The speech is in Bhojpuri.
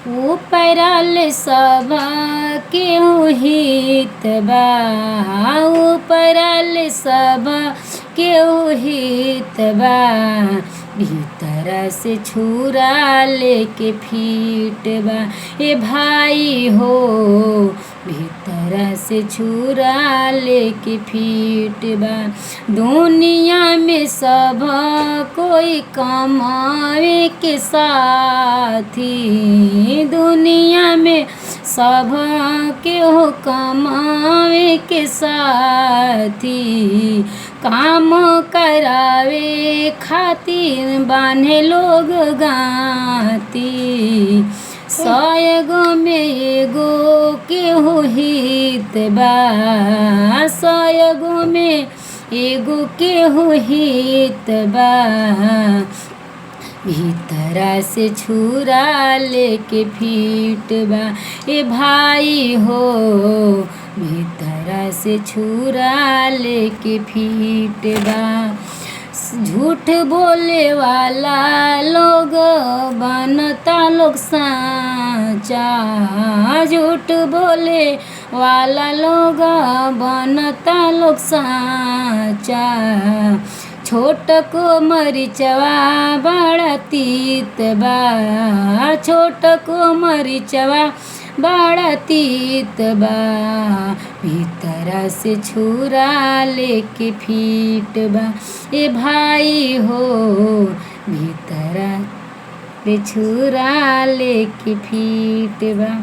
ऊपरल सब केहू हित बा, ऊपरल सब केहू हित बा, भीतर से छुरा लेके फीट बा। ए भाई हो भीतर से छुरा लेके फीट बा। दुनिया में सब कोई कमावे के साथी, दुनिया में सब केहू कमावे के साथी, काम करावे खातिर बान्हे लोग गाती। 100 गो में एगो केहू हित बा, 100 गो में एगो केहू हित बा, भीतर से छुरा लेके फीट बा। ए भाई हो भीतर से छुरा लेके फीट बा। झूठ बोले वाला लोग बनता लोग साचा, झूठ बोले वाला लोग बनता लोग साचा। छोट को मरीचवा बड़ा तीत बा, छोट को मरीचवा बड़ा तीत बा, भीतर से छुरा लेके फीट बा। ए भाई हो भीतर से छुरा लेके फीट बा।